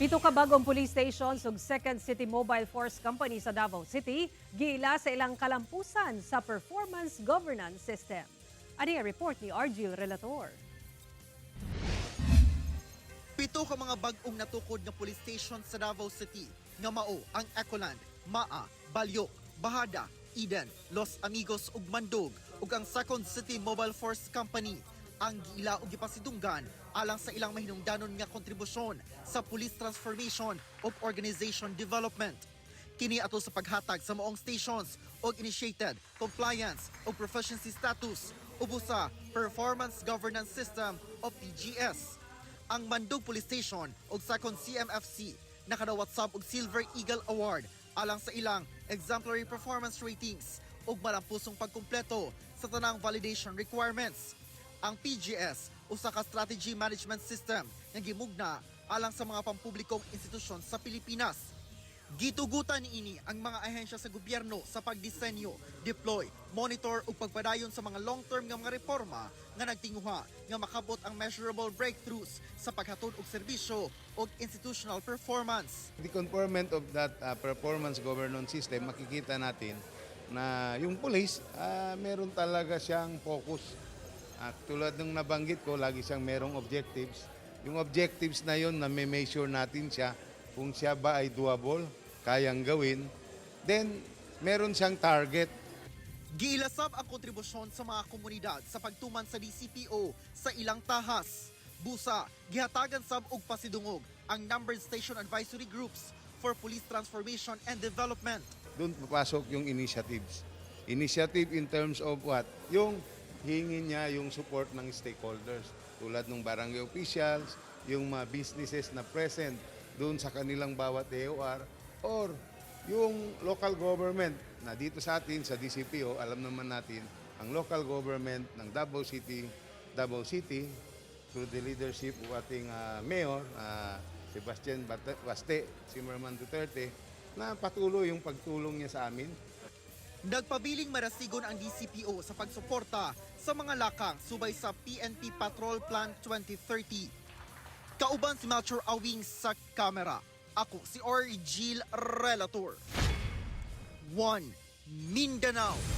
Pito ka bagong police stations ug Second City Mobile Force Company sa Davao City giila sa ilang kalampusan sa performance governance system. Ani ang report ni Argil Relator. Pito ka mga bag-ong natukod nga police station sa Davao City nga mao ang Ecoland, Maa, Balyok, Bahada, Eden, Los Amigos ug Mandog ug ang Second City Mobile Force Company ang giila og gipasidunggan alang sa ilang mahinungdanon nga kontribusyon sa police transformation ug organization development. Kini ato sa paghatag sa maong stations og initiated compliance ug proficiency status ubo sa Performance Governance System o PGS. Ang Mandog Police Station ug Second CMFC nakadawat sab og Silver Eagle Award alang sa ilang exemplary performance ratings ug malampusong pagkumpleto sa tanang validation requirements. Ang PGS usa ka strategy management system nga gimugna alang sa mga pampublikong institusyon sa Pilipinas. Gitugutan niini ang mga ahensya sa gobyerno sa pagdisenyo, deploy, monitor ug pagpadayon sa mga long-term nga mga reforma nga nagtinguha nga makabot ang measurable breakthroughs sa paghatod og serbisyo ug institutional performance. The conformment of that performance governance system, makikita natin na yung police, meron talaga siyang focus. Tulad ng nabanggit ko, lagi siyang merong objectives. Yung objectives na yun, na may measure natin siya, kung siya ba ay doable, kayang gawin, then meron siyang target. Giilasab ang kontribusyon sa mga komunidad sa pagtuman sa DCPO sa ilang tahas. Busa, gihatagan sab og pasidungog ang numbered station advisory groups for police transformation and development. Doon papasok yung initiatives. Initiative in terms of what? Yung hingin niya yung support ng stakeholders tulad ng barangay officials, yung mga businesses na present doon sa kanilang bawat AOR, or yung local government na dito sa atin sa DCPO, alam naman natin ang local government ng Davao City through the leadership of ating Mayor Sebastian Baste, Zimmerman Duterte, na patuloy yung pagtulong niya sa amin. Nagpabiling marasigon ang DCPO sa pagsuporta sa mga lakang subay sa PNP Patrol Plan 2030. Kauban si Melchor Awing sa kamera. Ako si Argil Relator. 1 Mindanao.